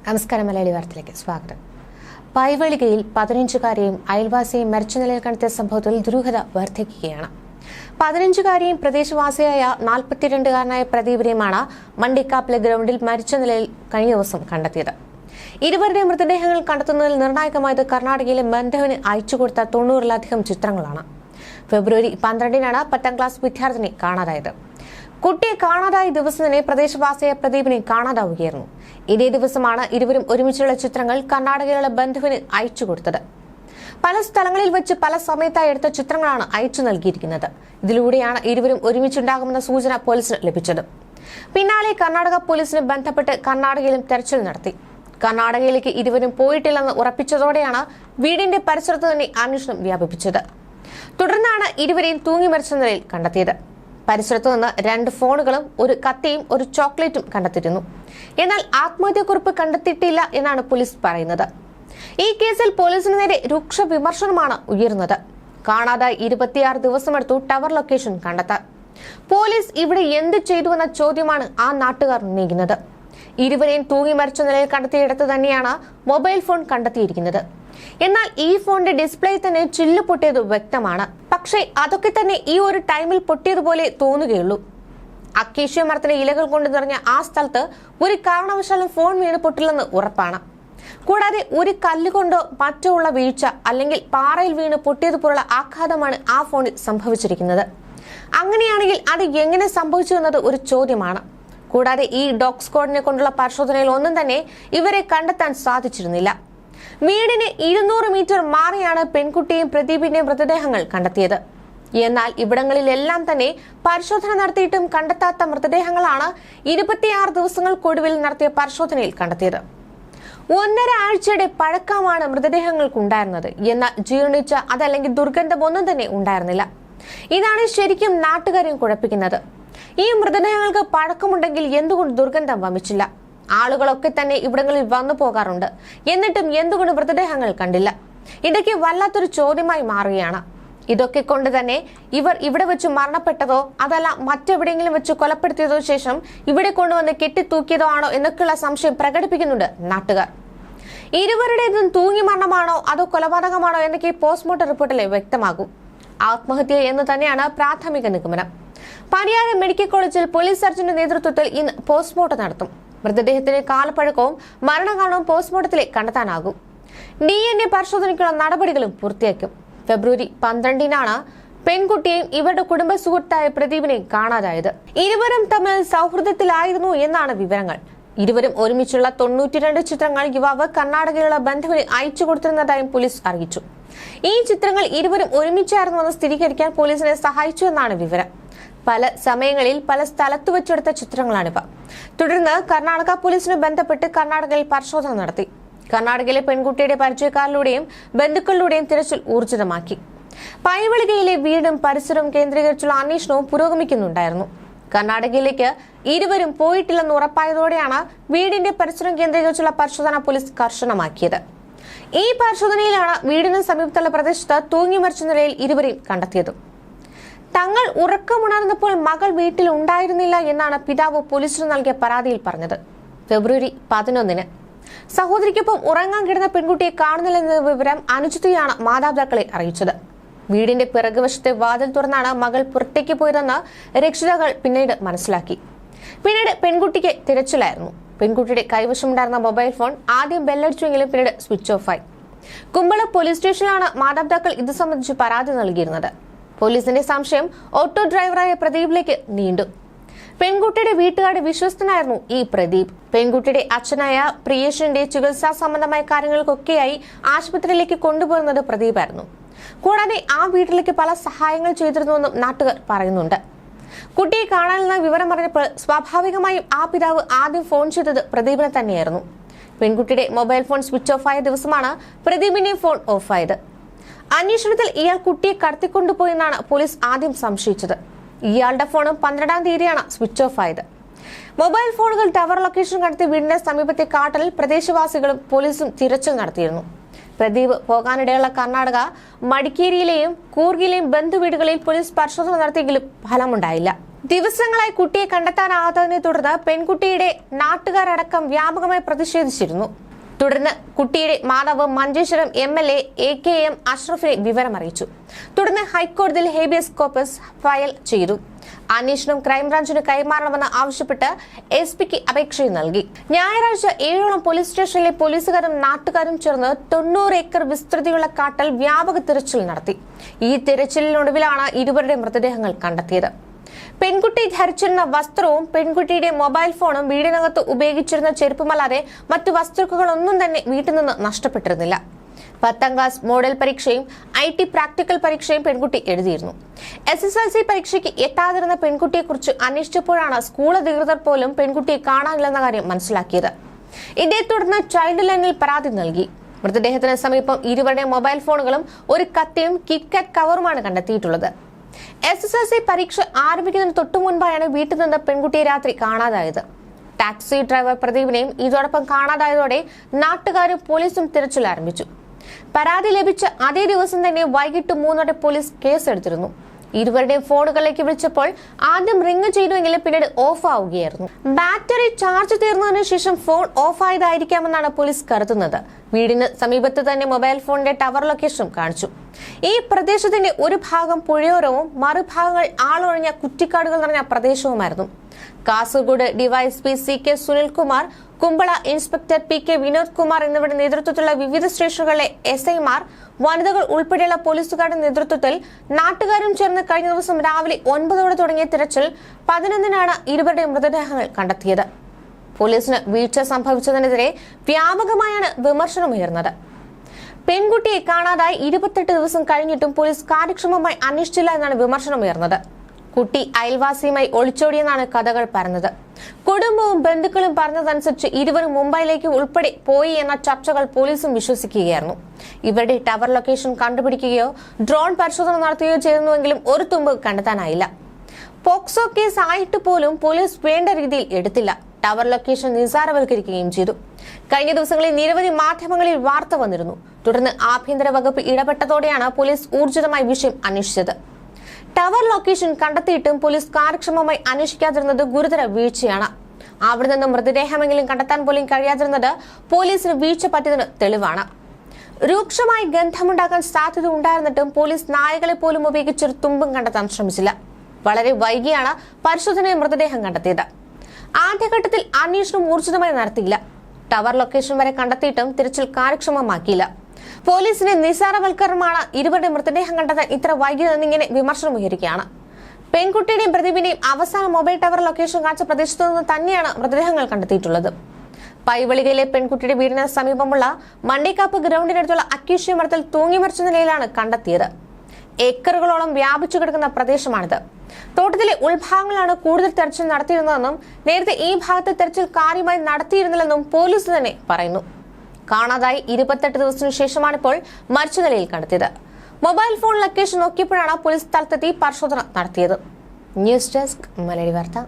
നമസ്കാരം. മലയാളി വാർത്തയിലേക്ക് സ്വാഗതം. പൈവളികയിൽ 15-കാരെയും അയൽവാസിയെയും മരിച്ച നിലയിൽ കണ്ടെത്തിയ സംഭവത്തിൽ ദുരൂഹത വർദ്ധിക്കുകയാണ്. 15-കാരെയും പ്രദേശവാസിയായ 42-കാരനായ പ്രദീപിനെയുമാണ് മണ്ടിക്കാപ്പിലെ ഗ്രൗണ്ടിൽ മരിച്ച നിലയിൽ കഴിഞ്ഞ ദിവസം കണ്ടെത്തിയത്. ഇരുവരുടെയും മൃതദേഹങ്ങൾ കണ്ടെത്തുന്നതിൽ നിർണായകമായത് കർണാടകയിലെ ബന്ധുവിന് അയച്ചുകൊടുത്ത 90-ലധികം ചിത്രങ്ങളാണ്. ഫെബ്രുവരി 12-നാണ് 10ാം ക്ലാസ് വിദ്യാർത്ഥിനി കാണാതായത്. കുട്ടിയെ കാണാതായ ദിവസം തന്നെ പ്രദേശവാസിയായ പ്രദീപിനെ കാണാതാവുകയായിരുന്നു. ഇതേ ദിവസമാണ് ഇരുവരും ഒരുമിച്ചുള്ള ചിത്രങ്ങൾ കർണാടകയിലുള്ള ബന്ധുവിന് അയച്ചു കൊടുത്തത്. പല സ്ഥലങ്ങളിൽ വെച്ച് പല സമയത്തായി എടുത്ത ചിത്രങ്ങളാണ് അയച്ചു നൽകിയിരിക്കുന്നത്. ഇതിലൂടെയാണ് ഇരുവരും ഒരുമിച്ചുണ്ടാകുമെന്ന സൂചന പോലീസിന് ലഭിച്ചത്. പിന്നാലെ കർണാടക പോലീസിന് ബന്ധപ്പെട്ട് കർണാടകയിലും തെരച്ചിൽ നടത്തി. കർണാടകയിലേക്ക് ഇരുവരും പോയിട്ടില്ലെന്ന് ഉറപ്പിച്ചതോടെയാണ് വീടിന്റെ പരിസരത്ത് തന്നെ അന്വേഷണം വ്യാപിപ്പിച്ചത്. തുടർന്നാണ് ഇരുവരെയും തൂങ്ങി മരിച്ച നിലയിൽ കണ്ടെത്തിയത്. പരിസരത്തു നിന്ന് 2 ഫോണുകളും ഒരു കത്തിയും ഒരു ചോക്ലേറ്റും കണ്ടെത്തിയിരുന്നു. എന്നാൽ ആത്മഹത്യാക്കുറിപ്പ് കണ്ടെത്തിയിട്ടില്ല എന്നാണ് പോലീസ് പറയുന്നത്. ഈ കേസിൽ പോലീസിന് നേരെ രൂക്ഷ വിമർശനമാണ് ഉയരുന്നത്. കാണാതായി 26 ദിവസമെടുത്തു ടവർ ലൊക്കേഷൻ കണ്ടെത്താൻ. പോലീസ് ഇവിടെ എന്ത് ചെയ്തുവെന്ന ചോദ്യമാണ് ആ നാട്ടുകാർ ഉന്നയിക്കുന്നത്. ഇരുവരെയും തൂങ്ങി മരിച്ച നിലയിൽ കണ്ടെത്തിയിടത്ത് തന്നെയാണ് മൊബൈൽ ഫോൺ കണ്ടെത്തിയിരിക്കുന്നത്. എന്നാൽ ഈ ഫോണിന്റെ ഡിസ്പ്ലേ തന്നെ ചില്ല് പൊട്ടിയത് വ്യക്തമാണ്. പക്ഷേ അതൊക്കെ തന്നെ ഈ ഒരു ടൈമിൽ പൊട്ടിയതുപോലെ തോന്നുകയുള്ളൂ. അക്കേഷ്യ മരത്തിലെ ഇലകൾ കൊണ്ട് നിറഞ്ഞ ആ സ്ഥലത്ത് ഒരു കാരണവശാലും ഫോൺ വീണ് പൊട്ടില്ലെന്ന് ഉറപ്പാണ്. കൂടാതെ ഒരു കല്ലുകൊണ്ടോ മറ്റോ ഉള്ള വീഴ്ച അല്ലെങ്കിൽ പാറയിൽ വീണ് പൊട്ടിയതുപോലുള്ള ആഘാതമാണ് ആ ഫോണിൽ സംഭവിച്ചിരിക്കുന്നത്. അങ്ങനെയാണെങ്കിൽ അത് എങ്ങനെ സംഭവിച്ചു എന്നത് ഒരു ചോദ്യമാണ്. കൂടാതെ ഈ ഡോഗ് സ്ക്വാഡിനെ കൊണ്ടുള്ള പരിശോധനയിൽ ഒന്നും തന്നെ ഇവരെ കണ്ടെത്താൻ സാധിച്ചിരുന്നില്ല. വീടിന് 200 മീറ്റർ മാറിയാണ് പെൺകുട്ടിയും പ്രദീപിന്റെയും മൃതദേഹങ്ങൾ കണ്ടെത്തിയത്. എന്നാൽ ഇവിടങ്ങളിലെല്ലാം തന്നെ പരിശോധന നടത്തിയിട്ടും കണ്ടെത്താത്ത മൃതദേഹങ്ങളാണ് 26 ദിവസങ്ങൾക്കൊടുവിൽ നടത്തിയ പരിശോധനയിൽ കണ്ടെത്തിയത്. 1.5 ആഴ്ചയുടെ പഴക്കമാണ് മൃതദേഹങ്ങൾക്കുണ്ടായിരുന്നത്. എന്നാൽ ജീർണിച്ച അതല്ലെങ്കിൽ ദുർഗന്ധം ഒന്നും തന്നെ ഉണ്ടായിരുന്നില്ല. ഇതാണ് ശരിക്കും നാട്ടുകാരെയും കുഴപ്പിക്കുന്നത്. ഈ മൃതദേഹങ്ങൾക്ക് പഴക്കമുണ്ടെങ്കിൽ എന്തുകൊണ്ട് ദുർഗന്ധം വമിച്ചില്ല? ആളുകളൊക്കെ തന്നെ ഇവിടങ്ങളിൽ വന്നു പോകാറുണ്ട്. എന്നിട്ടും എന്തുകൊണ്ട് മൃതദേഹങ്ങൾ കണ്ടില്ല? ഇതൊക്കെ വല്ലാത്തൊരു ചോദ്യമായി മാറുകയാണ്. ഇതൊക്കെ കൊണ്ട് തന്നെ ഇവർ ഇവിടെ വെച്ച് മരണപ്പെട്ടതോ അതല്ല മറ്റെവിടെയെങ്കിലും വെച്ച് കൊലപ്പെടുത്തിയതോ ശേഷം ഇവിടെ കൊണ്ടുവന്ന് കെട്ടിത്തൂക്കിയതോ ആണോ എന്നൊക്കെയുള്ള സംശയം പ്രകടിപ്പിക്കുന്നുണ്ട് നാട്ടുകാർ. ഇരുവരുടേതും തൂങ്ങി മരണമാണോ അതോ കൊലപാതകമാണോ എന്നൊക്കെ പോസ്റ്റ്മോർട്ടം റിപ്പോർട്ടിലെ വ്യക്തമാകും. ആത്മഹത്യ എന്ന് തന്നെയാണ് പ്രാഥമിക നിഗമനം. പരിയാരം മെഡിക്കൽ കോളേജിൽ പോലീസ് സർജന്റെ നേതൃത്വത്തിൽ ഇന്ന് പോസ്റ്റ്മോർട്ടം നടത്തും. മൃതദേഹത്തിന്റെ കാലപ്പഴക്കവും മരണകാരണവും പോസ്റ്റ്മോർട്ടത്തിലെ കണ്ടെത്താനാകും. DNA പരിശോധനയ്ക്കുള്ള നടപടികളും പൂർത്തിയാക്കും. ഫെബ്രുവരി 12-നാണ് പെൺകുട്ടിയെയും ഇവരുടെ കുടുംബ സുഹൃത്തായ പ്രദീപിനെയും കാണാതായത്. ഇരുവരും തമ്മിൽ സൗഹൃദത്തിലായിരുന്നു എന്നാണ് വിവരങ്ങൾ. ഇരുവരും ഒരുമിച്ചുള്ള 92 ചിത്രങ്ങൾ യുവാവ് കർണാടകയിലുള്ള ബന്ധുവിന് അയച്ചു കൊടുത്തിരുന്നതായും പോലീസ് അറിയിച്ചു. ഈ ചിത്രങ്ങൾ ഇരുവരും ഒരുമിച്ചായിരുന്നുവെന്ന് സ്ഥിരീകരിക്കാൻ പോലീസിനെ സഹായിച്ചു എന്നാണ് വിവരം. പല സമയങ്ങളിൽ പല സ്ഥലത്തു വെച്ചെടുത്ത ചിത്രങ്ങളാണിവ. തുടർന്ന് കർണാടക പോലീസിന് ബന്ധപ്പെട്ട് കർണാടകയിൽ പരിശോധന നടത്തി. കർണാടകയിലെ പെൺകുട്ടിയുടെ പരിചയക്കാരിലൂടെയും ബന്ധുക്കളിലൂടെയും തിരച്ചിൽ ഊർജിതമാക്കി. പൈവളികയിലെ വീടും പരിസരവും കേന്ദ്രീകരിച്ചുള്ള അന്വേഷണവും പുരോഗമിക്കുന്നുണ്ടായിരുന്നു. കർണാടകയിലേക്ക് ഇരുവരും പോയിട്ടില്ലെന്ന് ഉറപ്പായതോടെയാണ് വീടിന്റെ പരിസരം കേന്ദ്രീകരിച്ചുള്ള പരിശോധന പോലീസ് കർശനമാക്കിയത്. ഈ പരിശോധനയിലാണ് വീടിന് സമീപത്തുള്ള പ്രദേശത്ത് തൂങ്ങി മരിച്ച നിലയിൽ ഇരുവരെയും കണ്ടെത്തിയത്. തങ്ങൾ ഉറക്കമുണർന്നപ്പോൾ മകൾ വീട്ടിൽ ഉണ്ടായിരുന്നില്ല എന്നാണ് പിതാവ് പോലീസിന് നൽകിയ പരാതിയിൽ പറഞ്ഞത്. ഫെബ്രുവരി 11-ന് സഹോദരിക്കൊപ്പം ഉറങ്ങാൻ കിടന്ന പെൺകുട്ടിയെ കാണുന്നില്ലെന്ന വിവരം അനുജിതയാണ് മാതാപിതാക്കളെ അറിയിച്ചത്. വീടിന്റെ പിറകുവശത്തെ വാതിൽ തുറന്നാണ് മകൾ പുറത്തേക്ക് പോയതെന്ന് രക്ഷിതാക്കൾ പിന്നീട് മനസ്സിലാക്കി. പിന്നീട് പെൺകുട്ടിക്ക് തിരച്ചിലായിരുന്നു. പെൺകുട്ടിയുടെ കൈവശമുണ്ടായിരുന്ന മൊബൈൽ ഫോൺ ആദ്യം ബെല്ലടിച്ചുവെങ്കിലും പിന്നീട് സ്വിച്ച് ഓഫ് ആയി. കുമ്പള പോലീസ് സ്റ്റേഷനിലാണ് മാതാപിതാക്കൾ ഇത് സംബന്ധിച്ച് പരാതി നൽകിയിരുന്നത്. പോലീസിന്റെ സംശയം ഓട്ടോ ഡ്രൈവറായ പ്രദീപിലേക്ക് നീണ്ടു. പെൺകുട്ടിയുടെ വീട്ടുകാരുടെ വിശ്വസ്തനായിരുന്നു ഈ പ്രദീപ്. പെൺകുട്ടിയുടെ അച്ഛനായ പ്രിയേഷിന്റെ ചികിത്സാ സംബന്ധമായ കാര്യങ്ങൾക്കൊക്കെയായി ആശുപത്രിയിലേക്ക് കൊണ്ടുപോകുന്നത് പ്രദീപായിരുന്നു. കൂടാതെ ആ വീട്ടിലേക്ക് പല സഹായങ്ങൾ ചെയ്തിരുന്നുവെന്നും നാട്ടുകാർ പറയുന്നുണ്ട്. കുട്ടിയെ കാണാനുള്ള വിവരം അറിഞ്ഞപ്പോൾ സ്വാഭാവികമായും ആ പിതാവ് ആദ്യം ഫോൺ ചെയ്തത് പ്രദീപിനെ തന്നെയായിരുന്നു. പെൺകുട്ടിയുടെ മൊബൈൽ ഫോൺ സ്വിച്ച് ഓഫ് ആയ ദിവസമാണ് പ്രദീപിന്റെ ഫോൺ ഓഫായത്. അന്വേഷണത്തിൽ ഇയാൾ കുട്ടിയെ കടത്തിക്കൊണ്ടുപോയെന്നാണ് പോലീസ് ആദ്യം സംശയിച്ചത്. ഇയാളുടെ ഫോണും 12-ാം തീയതിയാണ് സ്വിച്ച് ഓഫ് ആയത്. മൊബൈൽ ഫോണുകൾ ടവർ ലൊക്കേഷൻ കടത്തി വീടിന്റെ സമീപത്തെ കാട്ടലിൽ പ്രദേശവാസികളും പോലീസും തിരച്ചിൽ നടത്തിയിരുന്നു. പ്രദീപ് പോകാനിടയുള്ള കർണാടക മടിക്കേരിയിലെയും കൂർഗിലെയും ബന്ധുവീടുകളിൽ പോലീസ് പരിശോധന നടത്തിയെങ്കിലും ഫലമുണ്ടായില്ല. ദിവസങ്ങളായി കുട്ടിയെ കണ്ടെത്താനാകാത്തതിനെ തുടർന്ന് പെൺകുട്ടിയുടെ നാട്ടുകാരടക്കം വ്യാപകമായി പ്രതിഷേധിച്ചിരുന്നു. തുടർന്ന് കുട്ടിയുടെ മാതാവ് മഞ്ചേശ്വരം MLA AKM അഷ്റഫിനെ വിവരമറിയിച്ചു. തുടർന്ന് ഹൈക്കോടതിയിൽ ഹേബിയസ് കോർപ്പസ് ഫയൽ ചെയ്തു. അന്വേഷണം ക്രൈംബ്രാഞ്ചിന് കൈമാറണമെന്ന് ആവശ്യപ്പെട്ട് SP-ക്ക് അപേക്ഷയും നൽകി. ഞായറാഴ്ച 7ഓളം പോലീസ് സ്റ്റേഷനിലെ പോലീസുകാരും നാട്ടുകാരും ചേർന്ന് 90 ഏക്കർ വിസ്തൃതിയുള്ള കാട്ടിൽ വ്യാപക തിരച്ചിൽ നടത്തി. ഈ തിരച്ചിലിനൊടുവിലാണ് ഇരുവരുടെ മൃതദേഹങ്ങൾ കണ്ടെത്തിയത്. പെൺകുട്ടി ധരിച്ചിരുന്ന വസ്ത്രവും പെൺകുട്ടിയുടെ മൊബൈൽ ഫോണും വീടിനകത്ത് ഉപയോഗിച്ചിരുന്ന ചെരുപ്പുമല്ലാതെ മറ്റു വസ്തുക്കളൊന്നും തന്നെ വീട്ടിൽ നിന്ന് നഷ്ടപ്പെട്ടിരുന്നില്ല. 10ാം ക്ലാസ് മോഡൽ പരീക്ഷയും IT പ്രാക്ടിക്കൽ പരീക്ഷയും പെൺകുട്ടി എഴുതിയിരുന്നു. SSLC പരീക്ഷയ്ക്ക് എത്താതിരുന്ന പെൺകുട്ടിയെക്കുറിച്ച് അന്വേഷിച്ചപ്പോഴാണ് സ്കൂൾ അധികൃതർ പോലും പെൺകുട്ടിയെ കാണാനില്ലെന്ന കാര്യം മനസ്സിലാക്കിയത്. ഇതേ തുടർന്ന് ചൈൽഡ് ലൈനിൽ പരാതി നൽകി. മൃതദേഹത്തിന് സമീപം ഇരുവരുടെ മൊബൈൽ ഫോണുകളും ഒരു കത്തിയും കിറ്റ്കാറ്റ് കവറുമാണ് കണ്ടെത്തിയിട്ടുള്ളത്. SSLC പരീക്ഷ ആരംഭിക്കുന്നതിന് തൊട്ടു മുൻപായാണ് വീട്ടിൽ നിന്ന് പെൺകുട്ടിയെ രാത്രി കാണാതായത്. ടാക്സി ഡ്രൈവർ പ്രദീപിനെയും ഇതോടൊപ്പം കാണാതായതോടെ നാട്ടുകാരും പോലീസും തിരച്ചിൽ ആരംഭിച്ചു. പരാതി ലഭിച്ച അതേ ദിവസം തന്നെ വൈകിട്ട് 3 പോലീസ് കേസെടുത്തിരുന്നു. ഇരുവരുടെയും ഫോണുകളിലേക്ക് വിളിച്ചപ്പോൾ ആദ്യം റിംഗ് ചെയ്തുവെങ്കിലും പിന്നീട് ഓഫ് ആവുകയായിരുന്നു. ബാറ്ററി ചാർജ് തീർന്നതിനു ശേഷം ഫോൺ ഓഫ് ആയതായിരിക്കാമെന്നാണ് പോലീസ് കരുതുന്നത്. വീടിന് സമീപത്ത് തന്നെ മൊബൈൽ ഫോണിന്റെ ടവർ ലൊക്കേഷനും കാണിച്ചു. ഈ പ്രദേശത്തിന്റെ ഒരു ഭാഗം പുഴയോരവും മറുഭാഗങ്ങൾ ആളൊഴിഞ്ഞ കുറ്റിക്കാടുകൾ നിറഞ്ഞ പ്രദേശവുമായിരുന്നു. Kasaragod DYSP CK Sunilkumar, Kumbla inspector PK Vinod Kumar എന്നിവരുടെ നേതൃത്വത്തിലുള്ള വിവിധ സ്റ്റേഷനുകളിലെ SIമാർ, വനിതകൾ ഉൾപ്പെടെയുള്ള പോലീസുകാരുടെ നേതൃത്വത്തിൽ നാട്ടുകാരും ചേർന്ന് കഴിഞ്ഞ ദിവസം രാവിലെ 9 തുടങ്ങിയ തിരച്ചിൽ 11-നാണ് ഇരുവരുടെ മൃതദേഹങ്ങൾ കണ്ടെത്തിയത്. പോലീസിന് വീഴ്ച സംഭവിച്ചതിനെതിരെ വ്യാപകമായാണ് വിമർശനമുയർന്നത്. പെൺകുട്ടിയെ കാണാതായി 28 ദിവസം കഴിഞ്ഞിട്ടും പോലീസ് കാര്യക്ഷമമായി അന്വേഷിച്ചില്ല എന്നാണ് വിമർശനമുയർന്നത്. കുട്ടി അയൽവാസിയുമായി ഒളിച്ചോടിയെന്നാണ് കഥകൾ പറഞ്ഞത്. കുടുംബവും ബന്ധുക്കളും പറഞ്ഞതനുസരിച്ച് ഇരുവരും മുംബൈയിലേക്ക് ഉൾപ്പെടെ പോയി എന്ന ചർച്ചകൾ പോലീസും വിശ്വസിക്കുകയായിരുന്നു. ഇവരുടെ ടവർ ലൊക്കേഷൻ കണ്ടുപിടിക്കുകയോ ഡ്രോൺ പരിശോധന നടത്തുകയോ ചെയ്തിരുന്നുവെങ്കിലും ഒരു തുമ്പ് കണ്ടെത്താനായില്ല. പോക്സോ കേസ് ആയിട്ട് പോലും പോലീസ് വേണ്ട രീതിയിൽ എടുത്തില്ല. ടവർ ലൊക്കേഷൻ നിസ്സാരവൽക്കരിക്കുകയും ചെയ്തു. കഴിഞ്ഞ ദിവസങ്ങളിൽ നിരവധി മാധ്യമങ്ങളിൽ വാർത്ത വന്നിരുന്നു. തുടർന്ന് ആഭ്യന്തര വകുപ്പ് ഇടപെട്ടതോടെയാണ് പോലീസ് ഊർജിതമായി വിഷയം അന്വേഷിച്ചത്. ടവർ ലൊക്കേഷൻ കണ്ടെത്തിയിട്ടും പോലീസ് കാര്യക്ഷമമായി അന്വേഷിക്കാതിരുന്നത് ഗുരുതര വീഴ്ചയാണ്. അവിടെ നിന്ന് മൃതദേഹമെങ്കിലും കണ്ടെത്താൻ പോലും കഴിയാതിരുന്നത് പോലീസിന് വീഴ്ച പറ്റിയതിന് തെളിവാണ്. രൂക്ഷമായി ഗന്ധമുണ്ടാക്കാൻ സാധ്യത ഉണ്ടായിരുന്നിട്ടും പോലീസ് നായകളെ പോലും ഉപയോഗിച്ചൊരു തുമ്പും കണ്ടെത്താൻ ശ്രമിച്ചില്ല. വളരെ വൈകിയാണ് പരിശോധനയിൽ മൃതദേഹം കണ്ടെത്തിയത്. ആദ്യഘട്ടത്തിൽ അന്വേഷണം ഊർജിതമായി നടത്തിയില്ല. ടവർ ലൊക്കേഷൻ വരെ കണ്ടെത്തിയിട്ടും തിരച്ചിൽ കാര്യക്ഷമമാക്കിയില്ല. പോലീസിന്റെ നിസ്സാരവൽക്കരണമാണ് ഇരുവരുടെ മൃതദേഹം കണ്ടെത്താൻ ഇത്ര വൈകിയതെന്നിങ്ങനെ വിമർശനമുയരുകയാണ്. പെൺകുട്ടിയുടെയും പ്രദീപിന്റെയും അവസാന മൊബൈൽ ടവർ ലൊക്കേഷൻ കാണിച്ച പ്രദേശത്തു നിന്ന് തന്നെയാണ് മൃതദേഹങ്ങൾ കണ്ടെത്തിയിട്ടുള്ളത്. പൈവളികയിലെ പെൺകുട്ടിയുടെ വീടിന് സമീപമുള്ള മണ്ടിക്കാപ്പ് ഗ്രൗണ്ടിനടുത്തുള്ള അക്യൂഷ്യ മരത്തിൽ തൂങ്ങി മരിച്ച നിലയിലാണ് കണ്ടെത്തിയത്. ഏക്കറുകളോളം വ്യാപിച്ചു കിടക്കുന്ന പ്രദേശമാണിത്. തോട്ടത്തിലെ ഉൾഭാഗങ്ങളാണ് കൂടുതൽ തെരച്ചിൽ നടത്തിയിരുന്നതെന്നും നേരത്തെ ഈ ഭാഗത്ത് തെരച്ചിൽ കാര്യമായി നടത്തിയിരുന്നില്ലെന്നും പോലീസ് തന്നെ പറയുന്നു. കാണാതായി 28 ദിവസത്തിനു ശേഷമാണിപ്പോൾ മരിച്ച നിലയിൽ കണ്ടെത്തിയത്. മൊബൈൽ ഫോൺ ലൊക്കേഷൻ നോക്കിയപ്പോഴാണ് പോലീസ് സ്ഥലത്തെത്തി പരിശോധന നടത്തിയത്. ന്യൂസ് ഡെസ്ക് മലയാളി വാർത്ത.